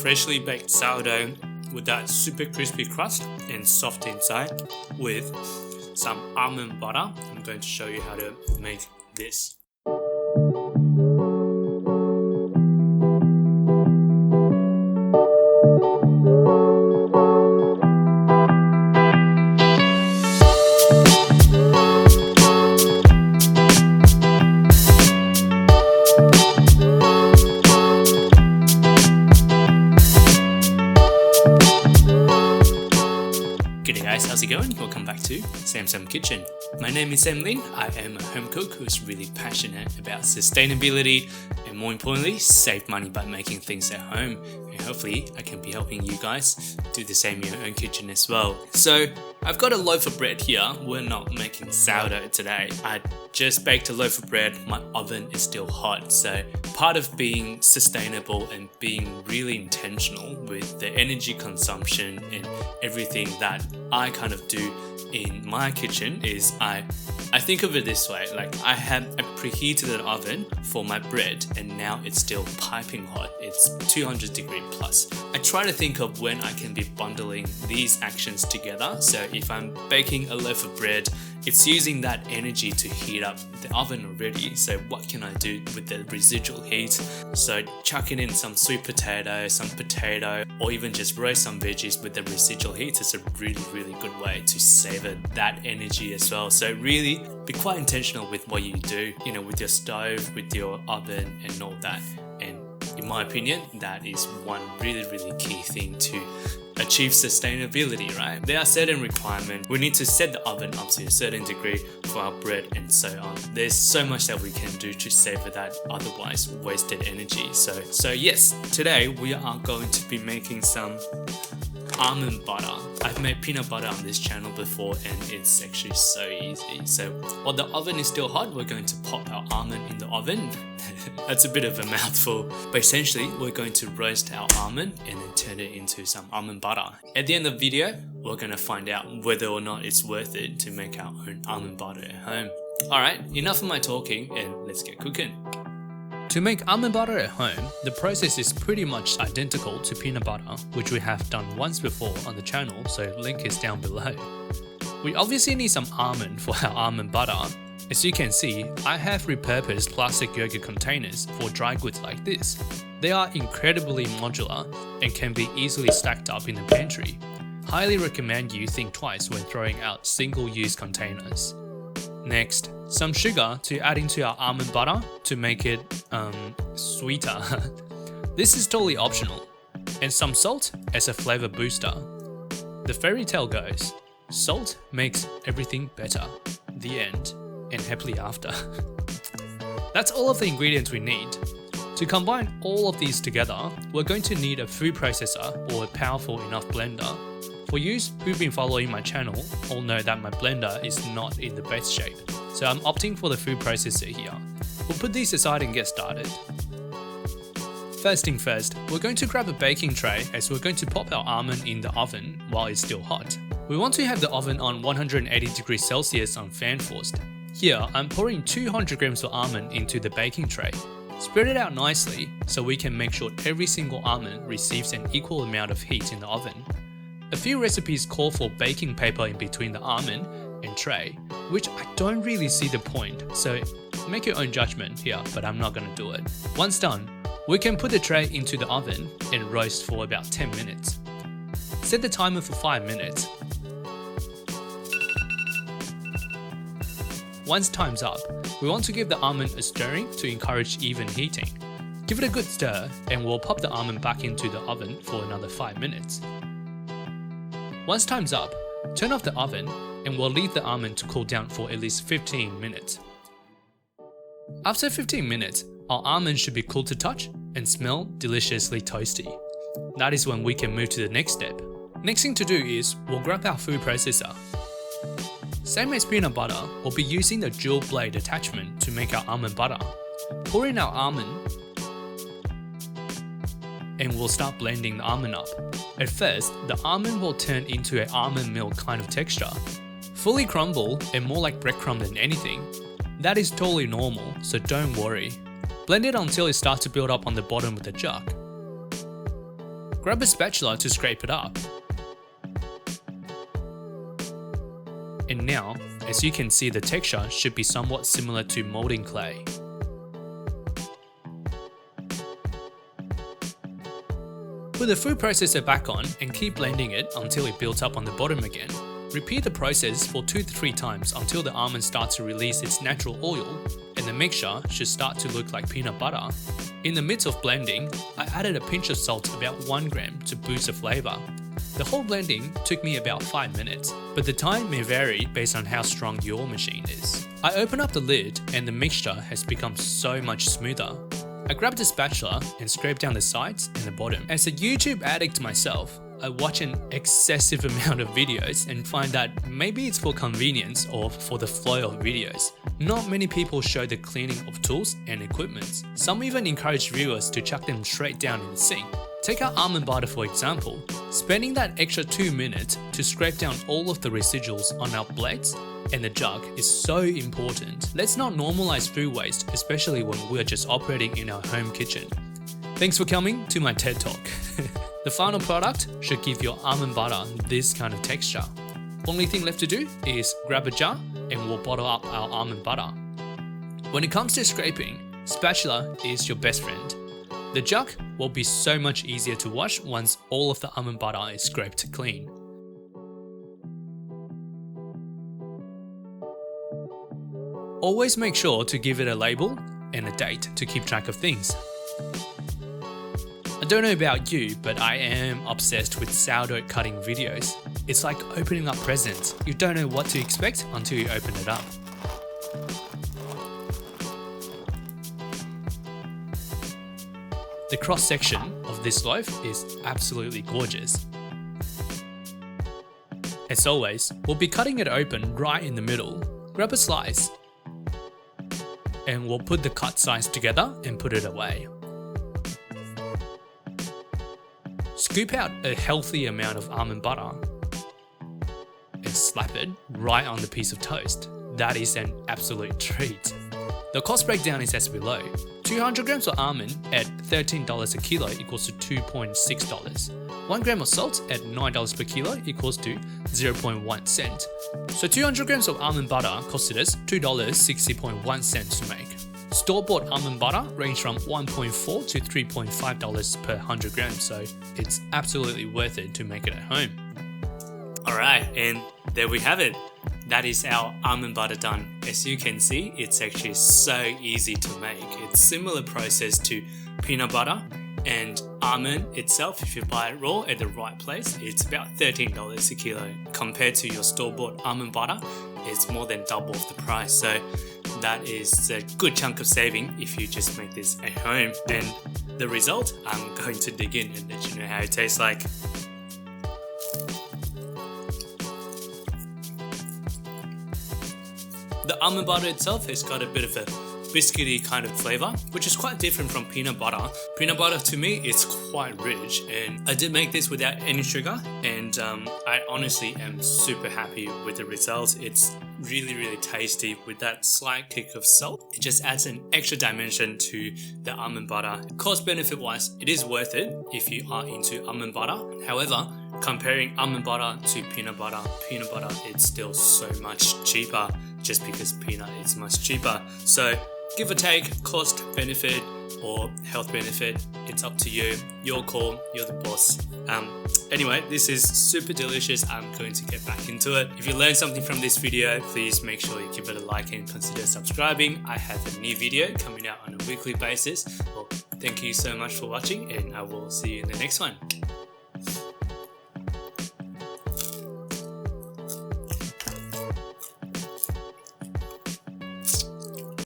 freshly baked sourdough with that super crispy crust and soft inside with some almond butter. I'm going to show you how to make this. G'day guys, how's it going? Welcome back to Sam's Home Kitchen. My name is Sam Lin. I am a home cook who's really passionate about sustainability and more importantly, save money by making things at home. And hopefully I can be helping you guys do the same in your own kitchen as well. So I've got a loaf of bread here. We're not making sourdough today. I just baked a loaf of bread. My oven is still hot. So part of being sustainable and being really intentional with the energy consumption and everything that I kind of do in my kitchen is I think of it this way, like I preheated an oven for my bread and now it's still piping hot. It's 200 degree plus. I try to think of when I can be bundling these actions together. So if I'm baking a loaf of bread, it's using that energy to heat up the oven already. So what can I do with the residual heat? So chucking in some sweet potato, some potato, or even just roast some veggies with the residual heat is a really good way to savor that energy as well. So really be quite intentional with what you do, with your stove, with your oven and all that. And in my opinion, that is one really key thing to achieve sustainability, right? There are certain requirements. We need to set the oven up to a certain degree for our bread and so on. There's so much that we can do to savor that otherwise wasted energy. So yes, today we are going to be making some almond butter. I've made peanut butter on this channel before and it's actually so easy. So while the oven is still hot, we're going to pop our almond in the oven. That's a bit of a mouthful, but essentially we're going to roast our almond and then turn it into some almond butter. At the end of the video, we're going to find out whether or not it's worth it to make our own almond butter at home. Alright, enough of my talking and let's get cooking. To make almond butter at home, the process is pretty much identical to peanut butter, which we have done once before on the channel, so link is down below. We obviously need some almond for our almond butter. As you can see, I have repurposed plastic yogurt containers for dry goods like this. They are incredibly modular and can be easily stacked up in the pantry. Highly recommend you think twice when throwing out single-use containers. Next, some sugar to add into our almond butter to make it sweeter. This is totally optional. And some salt as a flavor booster. The fairy tale goes, salt makes everything better. The end. And happily after. That's all of the ingredients we need. To combine all of these together, we're going to need a food processor or a powerful enough blender. For you who've been following my channel, all know that my blender is not in the best shape, so I'm opting for the food processor here. We'll put these aside and get started. First thing first, we're going to grab a baking tray as we're going to pop our almond in the oven while it's still hot. We want to have the oven on 180 degrees Celsius on fan forced. Here, I'm pouring 200 grams of almond into the baking tray. Spread it out nicely so we can make sure every single almond receives an equal amount of heat in the oven. A few recipes call for baking paper in between the almond and tray, which I don't really see the point, so make your own judgment here, but I'm not gonna do it. Once done, we can put the tray into the oven and roast for about 10 minutes. Set the timer for 5 minutes. Once time's up, we want to give the almond a stirring to encourage even heating. Give it a good stir and we'll pop the almond back into the oven for another 5 minutes. Once time's up, turn off the oven and we'll leave the almond to cool down for at least 15 minutes. After 15 minutes, our almond should be cool to touch and smell deliciously toasty. That is when we can move to the next step. Next thing to do is we'll grab our food processor. Same as peanut butter, we'll be using the dual blade attachment to make our almond butter. Pour in our almond and we'll start blending the almond up. At first, the almond will turn into an almond milk kind of texture. Fully crumble and more like breadcrumb than anything. That is totally normal, so don't worry. Blend it until it starts to build up on the bottom of the jug. Grab a spatula to scrape it up. And now, as you can see, the texture should be somewhat similar to molding clay. Put the food processor back on and keep blending it until it builds up on the bottom again. Repeat the process for 2 to 3 times until the almond starts to release its natural oil and the mixture should start to look like peanut butter. In the midst of blending, I added a pinch of salt, about 1 gram, to boost the flavour. The whole blending took me about 5 minutes, but the time may vary based on how strong your machine is. I open up the lid and the mixture has become so much smoother. I grabbed a spatula and scraped down the sides and the bottom. As a YouTube addict myself, I watch an excessive amount of videos and find that maybe it's for convenience or for the flow of videos. Not many people show the cleaning of tools and equipment. Some even encourage viewers to chuck them straight down in the sink. Take our almond butter for example. Spending that extra 2 minutes to scrape down all of the residuals on our blades and the jug is so important. Let's not normalize food waste, especially when we're just operating in our home kitchen. Thanks for coming to my TED Talk. The final product should give your almond butter this kind of texture. Only thing left to do is grab a jar and we'll bottle up our almond butter. When it comes to scraping, spatula is your best friend. The jug will be so much easier to wash once all of the almond butter is scraped clean. Always make sure to give it a label and a date to keep track of things. I don't know about you, but I am obsessed with sourdough cutting videos. It's like opening up presents. You don't know what to expect until you open it up. The cross section of this loaf is absolutely gorgeous. As always, we'll be cutting it open right in the middle. Grab a slice and we'll put the cut size together and put it away. Scoop out a healthy amount of almond butter and slap it right on the piece of toast. That is an absolute treat. The cost breakdown is as below. 200 grams of almond at $13 a kilo equals to $2.6. 1 gram of salt at $9 per kilo equals to 0.1 cent. So 200 grams of almond butter costed us $2.60.1 to make. Store-bought almond butter range from $1.4 to $3.5 per 100 grams, so it's absolutely worth it to make it at home. Alright, and there we have it. That is our almond butter done. As you can see, it's actually so easy to make. It's similar process to peanut butter and almond itself. If you buy it raw at the right place, it's about $13 a kilo. Compared to your store-bought almond butter, it's more than double of the price. So that is a good chunk of saving if you just make this at home. And the result, I'm going to dig in and let you know how it tastes like. The almond butter itself has got a bit of a biscuity kind of flavor, which is quite different from peanut butter. Peanut butter to me is quite rich, and I did make this without any sugar, and I honestly am super happy with the results. It's really tasty with that slight kick of salt. It just adds an extra dimension to the almond butter. Cost benefit wise, it is worth it if you are into almond butter. However, comparing almond butter to peanut butter, it's still so much cheaper just because peanut is much cheaper. So give or take, cost benefit or health benefit, it's up to you. Your call, you're the boss. Anyway, this is super delicious. I'm going to get back into it. If you learned something from this video, please make sure you give it a like and consider subscribing. I have a new video coming out on a weekly basis. Well, thank you so much for watching, and I will see you in the next one.